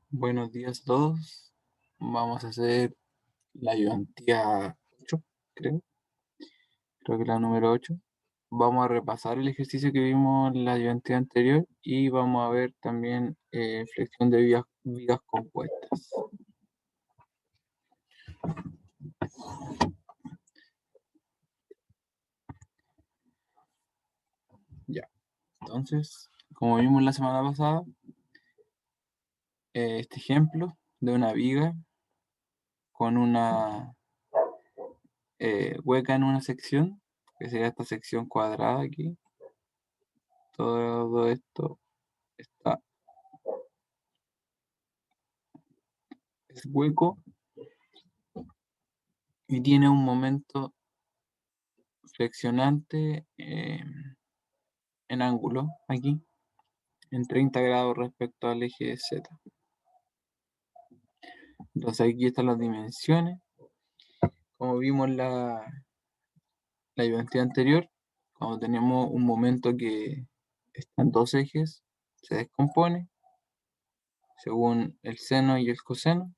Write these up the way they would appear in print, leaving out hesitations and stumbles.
Buenos días a todos. Vamos a hacer la ayudantía 8, creo. Creo que la número 8. Vamos a repasar el ejercicio que vimos en la ayudantía anterior y vamos a ver también flexión de vigas compuestas. Ya, entonces, como vimos la semana pasada, este ejemplo de una viga con una hueca en una sección, que sería esta sección cuadrada aquí. Todo esto está es hueco y tiene un momento flexionante en ángulo aquí, en 30 grados respecto al eje Z. Entonces aquí están las dimensiones. Como vimos la ayudantía anterior, cuando tenemos un momento que está en dos ejes, se descompone según el seno y el coseno.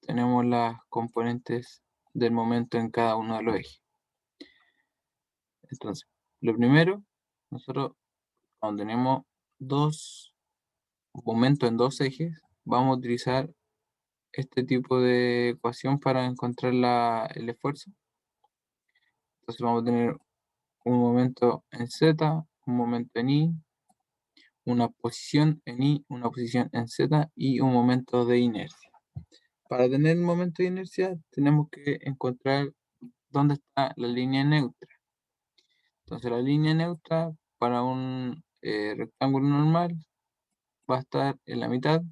Tenemos las componentes del momento en cada uno de los ejes. Entonces, lo primero, nosotros cuando tenemos dos momentos en dos ejes, vamos a utilizar este tipo de ecuación para encontrar el esfuerzo. Entonces vamos a tener un momento en Z, un momento en Y, una posición en Y, una posición en Z y un momento de inercia. Para tener un momento de inercia tenemos que encontrar dónde está la línea neutra. Entonces la línea neutra para un rectángulo normal va a estar en la mitad,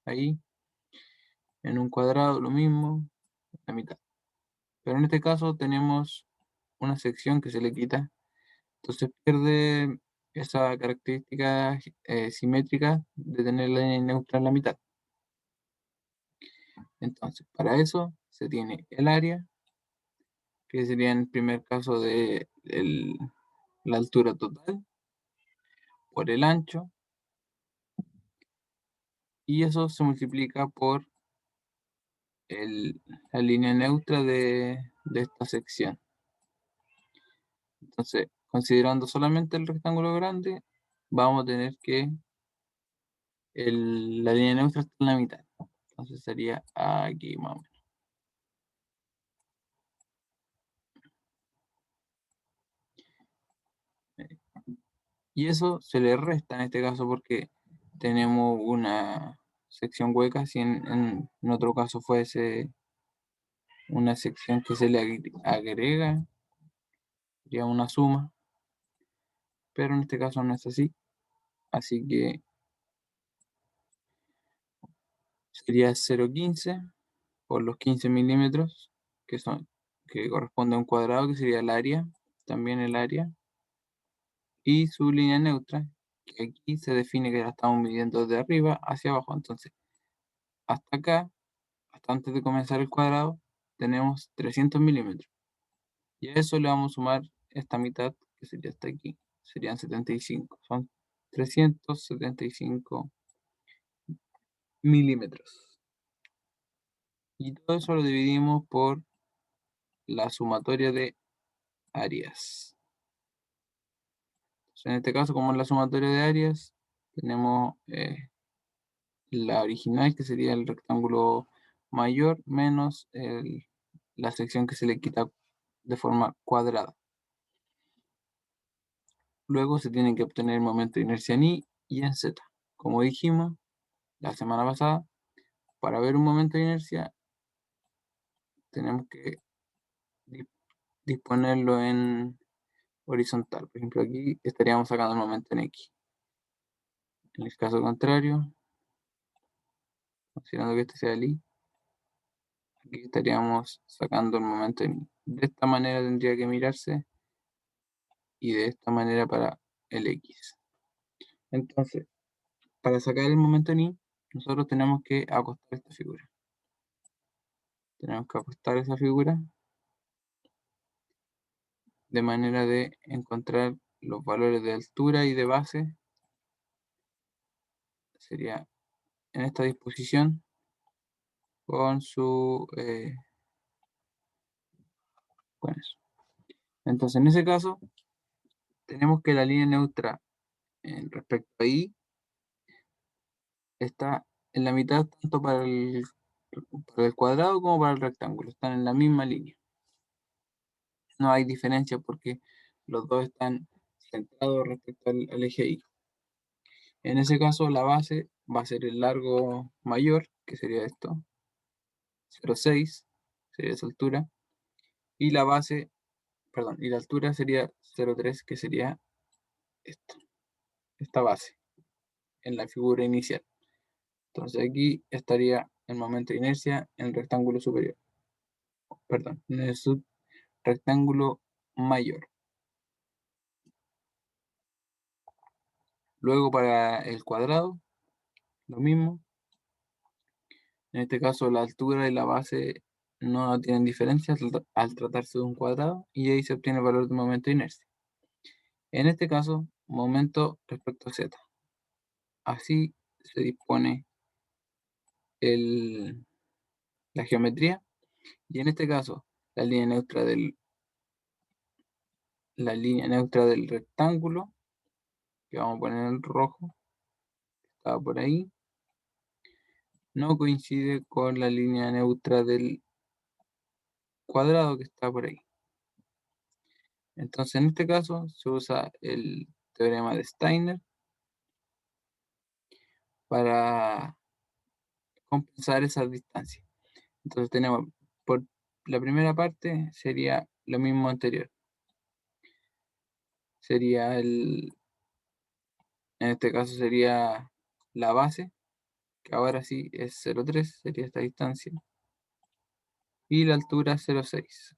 ahí, en un cuadrado lo mismo, en la mitad. Pero en este caso tenemos una sección que se le quita, entonces pierde esa característica simétrica de tener la línea neutra en la mitad. Entonces, para eso se tiene el área, que sería en el primer caso de la altura total, por el ancho, y eso se multiplica por la línea neutra de esta sección. Entonces, considerando solamente el rectángulo grande, vamos a tener que la línea neutra está en la mitad. Entonces sería aquí más o menos. Y eso se le resta en este caso porque tenemos una sección hueca. Si en otro caso fuese una sección que se le agrega, sería una suma. Pero en este caso no es así. Así que sería 0,15 por los 15 milímetros, que corresponde a un cuadrado, que sería el área, también el área, y su línea neutra, que aquí se define que la estamos midiendo de arriba hacia abajo. Entonces, hasta acá, hasta antes de comenzar el cuadrado, tenemos 300 milímetros. Y a eso le vamos a sumar esta mitad, que sería hasta aquí, serían 75. Son 375 milímetros. Y todo eso lo dividimos por la sumatoria de áreas. En este caso, como es la sumatoria de áreas, tenemos la original, que sería el rectángulo mayor, menos la sección que se le quita de forma cuadrada. Luego se tiene que obtener el momento de inercia en Y y en Z. Como dijimos la semana pasada, para ver un momento de inercia tenemos que disponerlo en horizontal. Por ejemplo, aquí estaríamos sacando el momento en X. En el caso contrario, considerando que este sea el Y, aquí estaríamos sacando el momento en Y. De esta manera tendría que mirarse y de esta manera para el X. Entonces, para sacar el momento en Y, nosotros tenemos que acostar esta figura. Tenemos que acostar esa figura de manera de encontrar los valores de altura y de base. Sería en esta disposición con su... con eso. Entonces, en ese caso, tenemos que la línea neutra respecto a I está en la mitad tanto para el cuadrado como para el rectángulo. Están en la misma línea. No hay diferencia porque los dos están centrados respecto al eje Y. En ese caso, la base va a ser el largo mayor, que sería esto, 0,6, sería esa altura, y la base, perdón, y la altura sería 0,3, que sería esta base, en la figura inicial. Entonces aquí estaría el momento de inercia en el rectángulo superior, perdón, en el rectángulo mayor. Luego para el cuadrado, lo mismo. En este caso la altura y la base no tienen diferencia al tratarse de un cuadrado y ahí se obtiene el valor de momento de inercia. En este caso, momento respecto a z. Así se dispone la geometría y en este caso la línea neutra del rectángulo, que vamos a poner en rojo, estaba por ahí, no coincide con la línea neutra del cuadrado que está por ahí. Entonces en este caso se usa el teorema de Steiner para compensar esas distancias. Entonces tenemos, por la primera parte sería lo mismo anterior. Sería en este caso sería la base, que ahora sí es 0,3, sería esta distancia. Y la altura 0,6.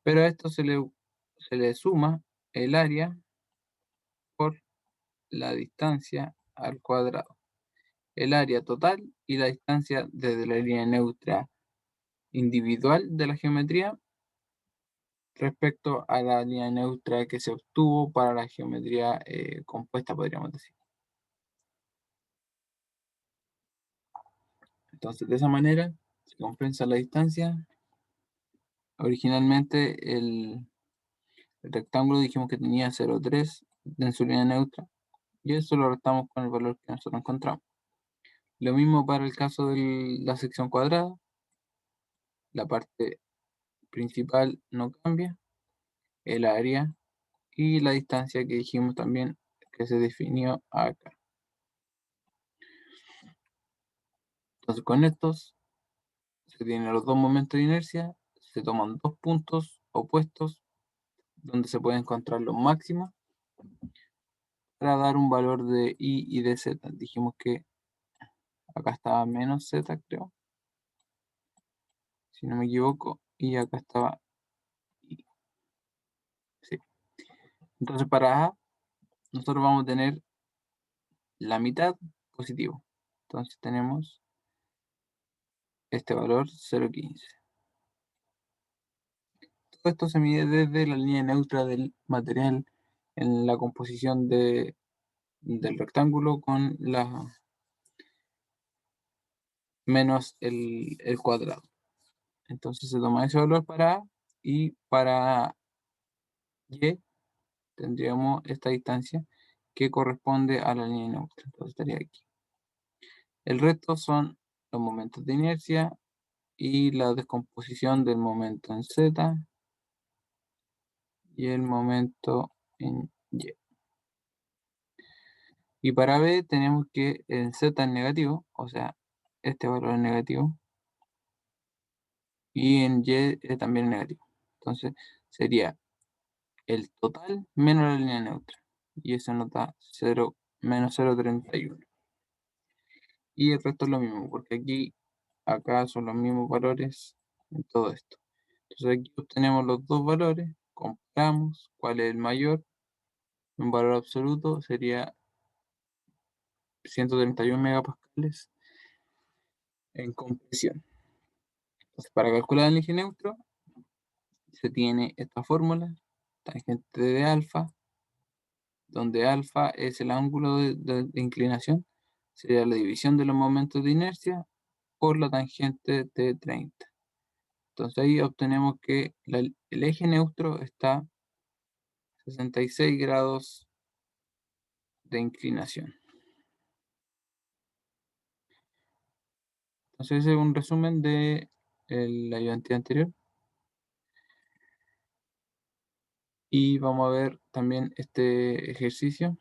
Pero a esto se le suma el área por la distancia al cuadrado. El área total y la distancia desde la línea neutra individual de la geometría respecto a la línea neutra que se obtuvo para la geometría compuesta, podríamos decir. Entonces, de esa manera se compensa la distancia. Originalmente el rectángulo dijimos que tenía 0,3 en su línea neutra y eso lo restamos con el valor que nosotros encontramos. Lo mismo para el caso de la sección cuadrada. La parte principal no cambia, el área y la distancia que dijimos también que se definió acá. Entonces con estos se tienen los dos momentos de inercia, se toman dos puntos opuestos donde se pueden encontrar los máximos para dar un valor de I y de Z. Dijimos que acá estaba menos Z, creo, si no me equivoco, y acá estaba I. Sí. Entonces para A nosotros vamos a tener la mitad positivo. Entonces tenemos este valor 0,15. Todo esto se mide desde la línea neutra del material en la composición del rectángulo con menos el cuadrado. Entonces se toma ese valor para A y para Y tendríamos esta distancia que corresponde a la línea neutra. Entonces estaría aquí. El resto son los momentos de inercia y la descomposición del momento en Z y el momento en Y. Y para B tenemos que el Z es negativo, o sea, este valor es negativo, y en Y también es negativo. Entonces sería el total menos la línea neutra. Y eso nos da 0, menos 0,31. Y el resto es lo mismo, porque aquí, acá son los mismos valores en todo esto. Entonces aquí obtenemos los dos valores, comparamos cuál es el mayor. Un valor absoluto sería 131 megapascales en compresión. Entonces, para calcular el eje neutro, se tiene esta fórmula, tangente de alfa donde alfa es el ángulo de inclinación, sería la división de los momentos de inercia por la tangente de 30. Entonces ahí obtenemos que el eje neutro está a 66 grados de inclinación. Entonces ese es un resumen de la ayudantía anterior. Y vamos a ver también este ejercicio.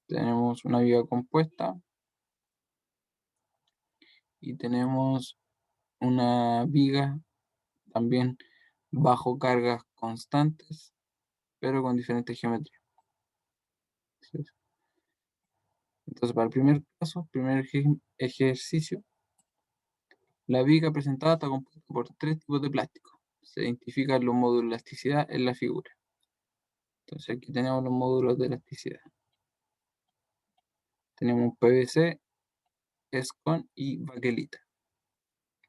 Tenemos una viga compuesta y tenemos una viga también bajo cargas constantes, pero con diferentes geometrías. Entonces, para el primer caso, primer ejercicio, la viga presentada está compuesta por tres tipos de plástico. Se identifican los módulos de elasticidad en la figura. Entonces, aquí tenemos los módulos de elasticidad. Tenemos un PVC, ESCON y baquelita.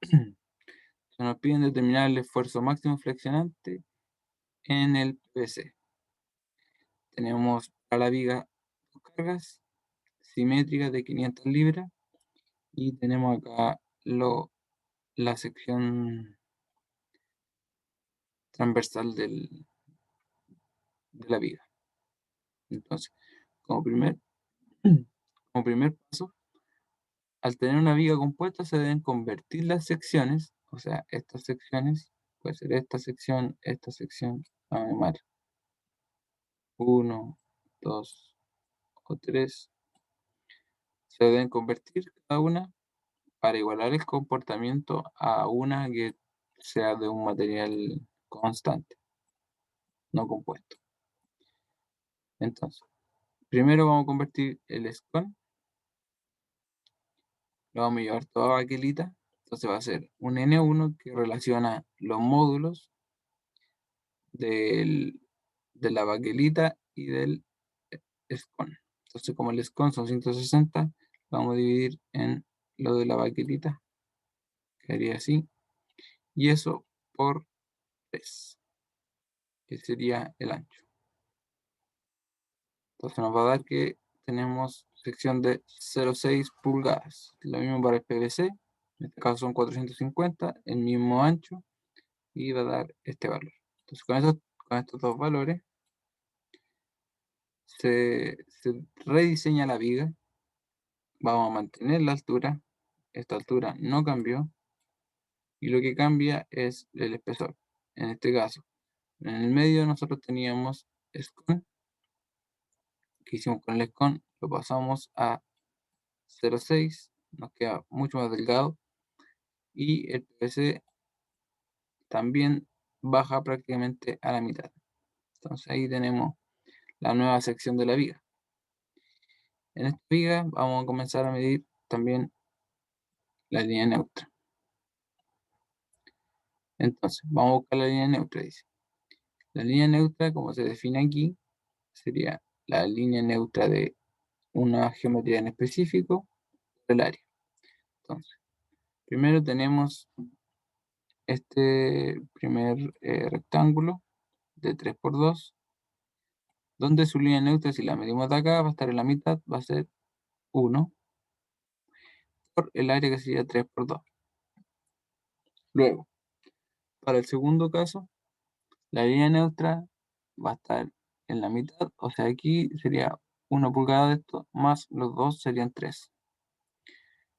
Se nos piden determinar el esfuerzo máximo flexionante en el PVC. Tenemos a la viga dos cargas simétricas de 500 libras y tenemos acá la sección transversal de la viga. Entonces, como primer, como primer paso, al tener una viga compuesta se deben convertir las secciones, o sea, estas secciones, puede ser esta sección, vamos a llamar 1, 2 o 3, se deben convertir cada una para igualar el comportamiento a una que sea de un material constante, no compuesto. Entonces, primero vamos a convertir el ESCON, lo vamos a llevar toda baquelita, entonces va a ser un N1 que relaciona los módulos de la baquelita y del ESCON. Entonces, como el ESCON son 160, lo vamos a dividir en lo de la baquelita, quedaría así, y eso por 3, que sería el ancho. Entonces nos va a dar que tenemos sección de 0,6 pulgadas. Lo mismo para el PVC, en este caso son 450, el mismo ancho, y va a dar este valor. Entonces con estos dos valores se rediseña la viga. Vamos a mantener la altura, esta altura no cambió, y lo que cambia es el espesor. En este caso, en el medio nosotros teníamos ESCON, que hicimos con el ESCON, lo pasamos a 0,6, nos queda mucho más delgado, y el PVC también baja prácticamente a la mitad. Entonces ahí tenemos la nueva sección de la viga. En esta viga vamos a comenzar a medir también la línea neutra. Entonces, vamos a buscar la línea neutra, dice. La línea neutra, como se define aquí, sería la línea neutra de una geometría en específico del área. Entonces, primero tenemos este primer rectángulo de 3 por 2, donde su línea neutra, si la medimos de acá, va a estar en la mitad, va a ser 1 por el área que sería 3 por 2. Luego, para el segundo caso, la línea neutra va a estar en la mitad, o sea, aquí sería 1 pulgada de esto, más los dos serían 3.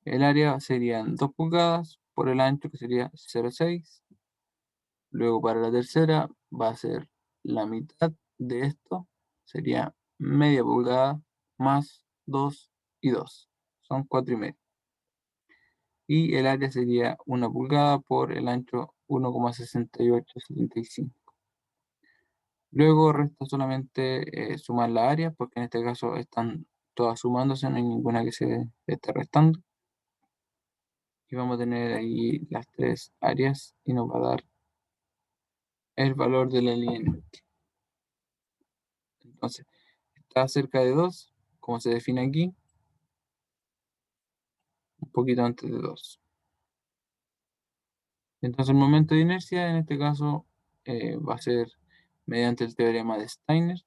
El área serían 2 pulgadas por el ancho, que sería 0,6. Luego para la tercera va a ser la mitad de esto, sería media pulgada más 2 y 2, son 4,5. Y el área sería 1 pulgada por el ancho 1,6875. Luego resta solamente sumar la área, porque en este caso están todas sumándose, no hay ninguna que se esté restando. Y vamos a tener ahí las tres áreas y nos va a dar el valor de la línea neutra. Entonces, está cerca de 2, como se define aquí, un poquito antes de 2. Entonces, el momento de inercia en este caso va a ser mediante el teorema de Steiner,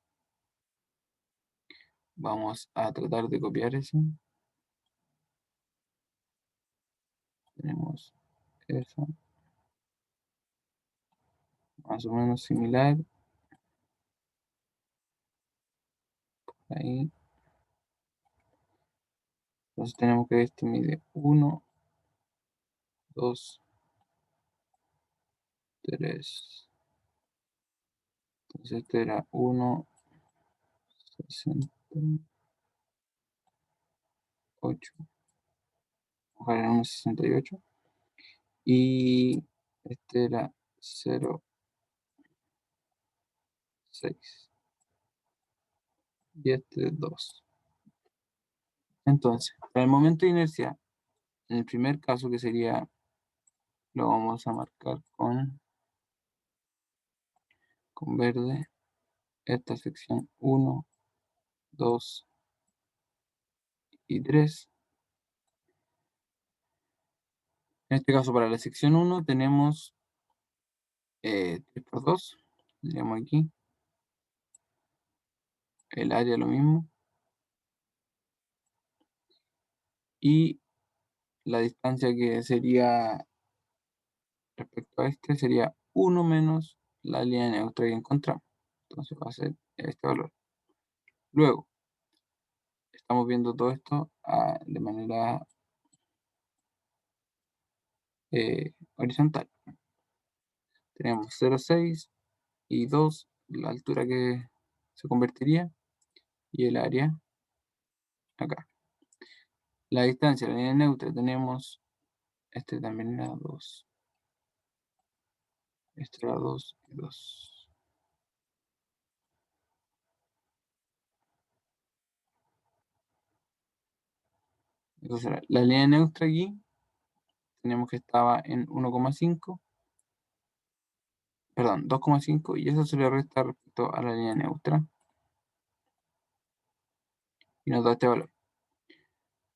Vamos a tratar de copiar eso. Tenemos eso. Más o menos similar. Ahí. Entonces tenemos que este mide 1, 2, 3. Entonces este era 1,68. Ojalá era 1,68. Y este era 0,6. Y este 2. Entonces, para el momento de inercia, en el primer caso que sería, lo vamos a marcar con verde, esta sección 1, 2 y 3. En este caso, para la sección 1 tenemos 3 por 2. Tendríamos aquí el área lo mismo. Y la distancia que sería respecto a este sería 1 menos la línea neutra que encontramos. Entonces va a ser este valor. Luego, estamos viendo todo esto de manera horizontal. Tenemos 0,6 y 2, la altura que se convertiría, y el área acá. La distancia de la línea neutra tenemos, este también era 2, este era 2 y 2. Entonces la línea neutra aquí tenemos que estaba en 1,5, perdón, 2,5, y eso se le resta respecto a la línea neutra y nos da este valor.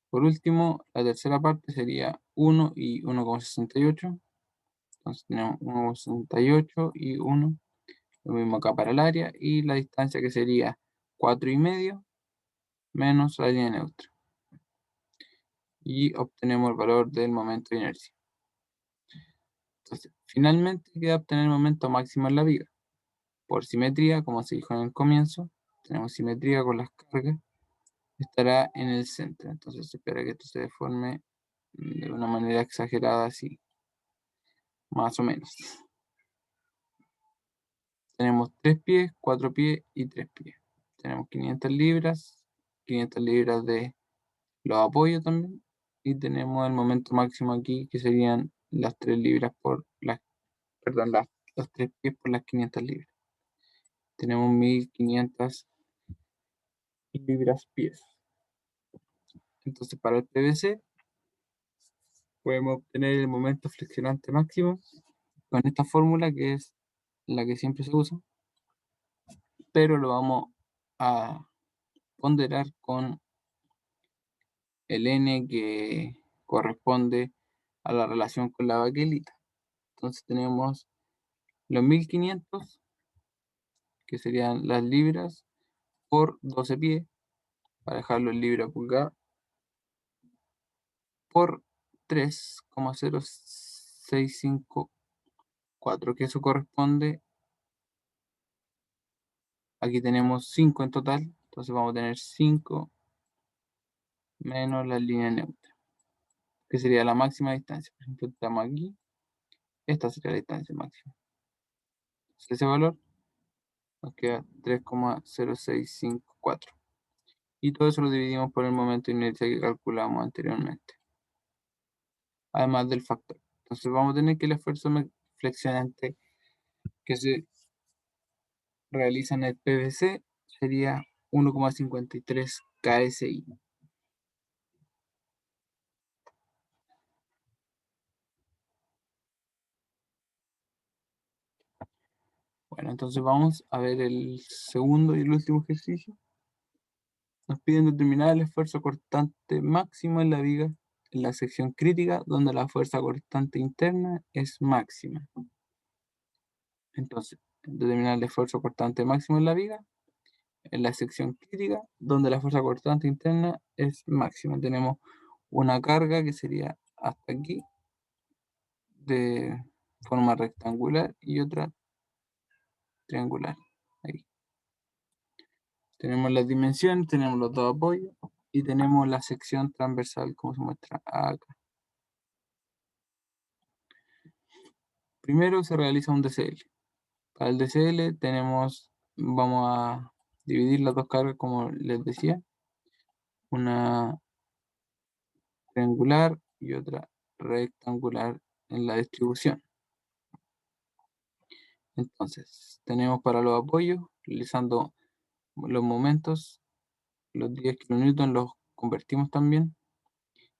Por último, la tercera parte sería 1 y 1,68. Entonces tenemos 1,68 y 1. Lo mismo acá para el área. Y la distancia que sería 4,5 menos la línea neutra. Y obtenemos el valor del momento de inercia. Entonces, finalmente queda obtener el momento máximo en la viga. Por simetría, como se dijo en el comienzo, tenemos simetría con las cargas. Estará en el centro. Entonces se espera que esto se deforme de una manera exagerada así. Más o menos. Tenemos 3 pies, 4 pies y 3 pies. Tenemos 500 libras, 500 libras de los apoyos también. Y tenemos el momento máximo aquí, que serían las 3 libras por las, perdón, los 3 pies por las 500 libras. Tenemos 1500 libras pies. Entonces, para el PVC, podemos obtener el momento flexionante máximo con esta fórmula, que es la que siempre se usa, pero lo vamos a ponderar con el n que corresponde a la relación con la baquelita. Entonces tenemos los 1500, que serían las libras, por 12 pies, para dejarlo en libra pulgada, por 3,0654, que eso corresponde, aquí tenemos 5 en total, entonces vamos a tener 5 menos la línea neutra, que sería la máxima distancia. Por ejemplo, estamos aquí, esta sería la distancia máxima. Entonces, ese valor nos queda 3,0654. Y todo eso lo dividimos por el momento de inercia que calculamos anteriormente, además del factor. Entonces vamos a tener que el esfuerzo flexionante que se realiza en el PVC sería 1,53 KSI. Bueno, entonces vamos a ver el segundo y el último ejercicio. Nos piden determinar el esfuerzo cortante máximo en la viga en la sección crítica, donde la fuerza cortante interna es máxima. Entonces, determinar el esfuerzo cortante máximo en la viga, en la sección crítica, donde la fuerza cortante interna es máxima. Tenemos una carga que sería hasta aquí, de forma rectangular, y otra triangular. Ahí. Tenemos las dimensiones, tenemos los dos apoyos y tenemos la sección transversal como se muestra acá. Primero se realiza un DCL. Para el DCL vamos a dividir las dos cargas como les decía, una triangular y otra rectangular en la distribución. Entonces, tenemos para los apoyos, realizando los momentos, los 10 kilonewton los convertimos también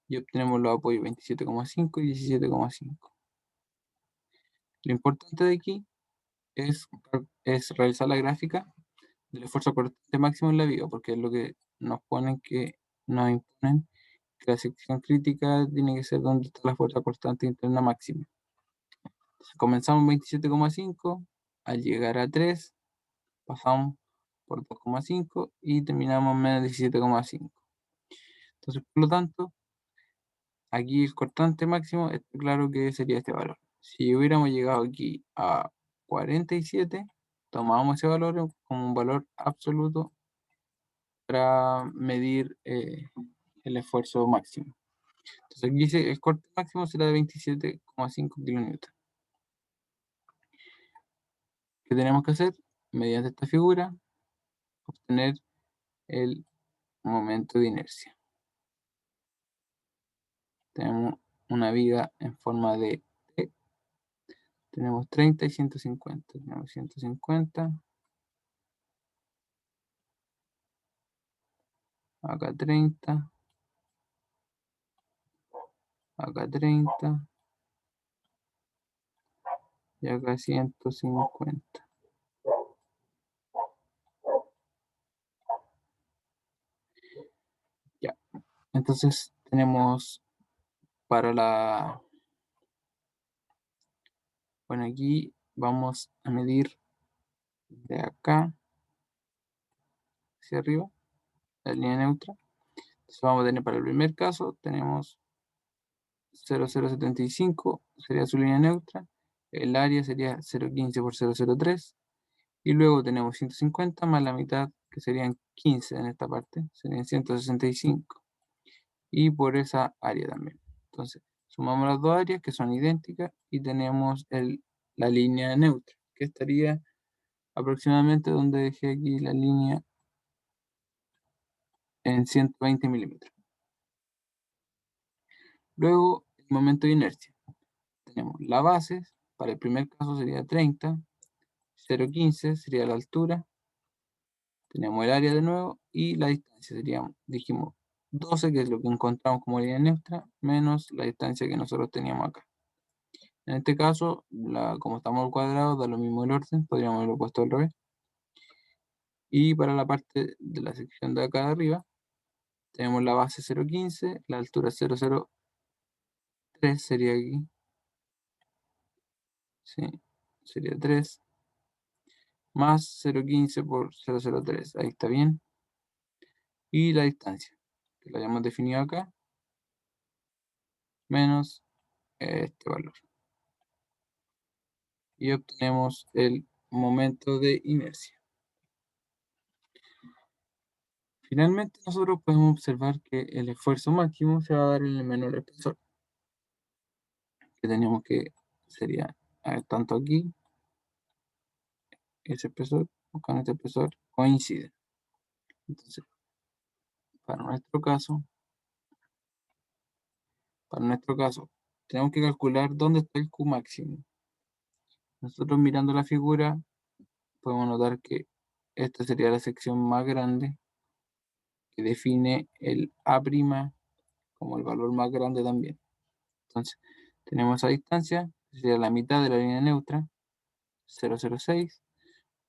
y obtenemos los apoyos 27,5 y 17,5. Lo importante de aquí es realizar la gráfica del esfuerzo cortante máximo en la viga, porque es lo que nos imponen que la sección crítica tiene que ser donde está la fuerza cortante interna máxima. Entonces, comenzamos en 27,5, al llegar a 3, pasamos por 2,5 y terminamos en menos 17,5. Entonces, por lo tanto, aquí el cortante máximo está claro que sería este valor. Si hubiéramos llegado aquí a 47, tomamos ese valor como un valor absoluto para medir el esfuerzo máximo. Entonces aquí dice el corte máximo será de 27,5 kilonewton. ¿Qué tenemos que hacer? Mediante esta figura, obtener el momento de inercia. Tenemos una viga en forma de T. Tenemos 30 y 150. Tenemos 150. Acá 30. Acá 30. Y acá 150. Ya. Entonces tenemos para la... Bueno, aquí vamos a medir de acá hacia arriba la línea neutra. Entonces vamos a tener para el primer caso, tenemos 0,075, sería su línea neutra. El área sería 0,15 por 0,03. Y luego tenemos 150 más la mitad, que serían 15 en esta parte, serían 165. Y por esa área también. Entonces, sumamos las dos áreas que son idénticas y tenemos la línea neutra, que estaría aproximadamente donde dejé aquí la línea en 120 milímetros. Luego, el momento de inercia. Tenemos la base, para el primer caso sería 30, 0,15 sería la altura, tenemos el área de nuevo y la distancia sería, dijimos, 12, que es lo que encontramos como línea neutra, menos la distancia que nosotros teníamos acá. En este caso, como estamos al cuadrado, da lo mismo el orden, podríamos haberlo puesto al revés. Y para la parte de la sección de acá de arriba, tenemos la base 0,15, la altura 0,03 sería aquí. Sí, sería 3, más 0,15 por 0,03, ahí está bien. Y la distancia, que la hayamos definido acá, menos este valor. Y obtenemos el momento de inercia. Finalmente, nosotros podemos observar que el esfuerzo máximo se va a dar en el menor espesor, que tenemos que sería tanto aquí, ese espesor, con este espesor coincide. Entonces, para nuestro caso, tenemos que calcular dónde está el Q máximo. Nosotros mirando la figura, podemos notar que esta sería la sección más grande que define el A' como el valor más grande también. Entonces, tenemos esa distancia, que sería la mitad de la línea neutra, 0,06,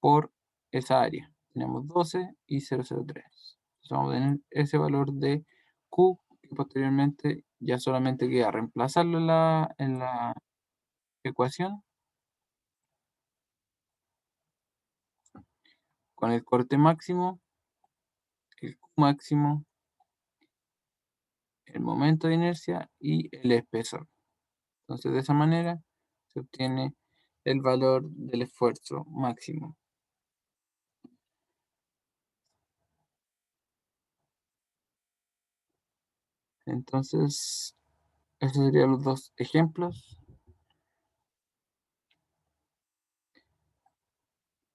por esa área. Tenemos 12 y 0,03. Entonces vamos a tener ese valor de Q, que posteriormente ya solamente queda reemplazarlo en la ecuación con el corte máximo, el Q máximo, el momento de inercia y el espesor. Entonces, de esa manera se obtiene el valor del esfuerzo máximo. Entonces, esos serían los dos ejemplos.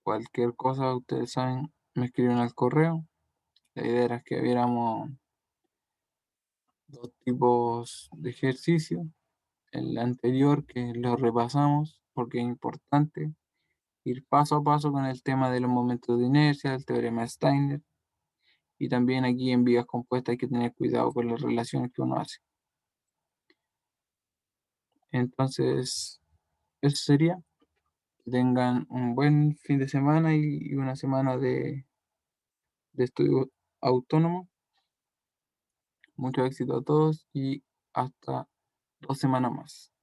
Cualquier cosa, ustedes saben, me escriben al correo. La idea era que viéramos dos tipos de ejercicio. El anterior que lo repasamos porque es importante ir paso a paso con el tema de los momentos de inercia, el teorema de Steiner. Y también aquí en vías compuestas hay que tener cuidado con las relaciones que uno hace. Entonces, eso sería. Que tengan un buen fin de semana y una semana de estudio autónomo. Mucho éxito a todos y hasta 2 semanas más.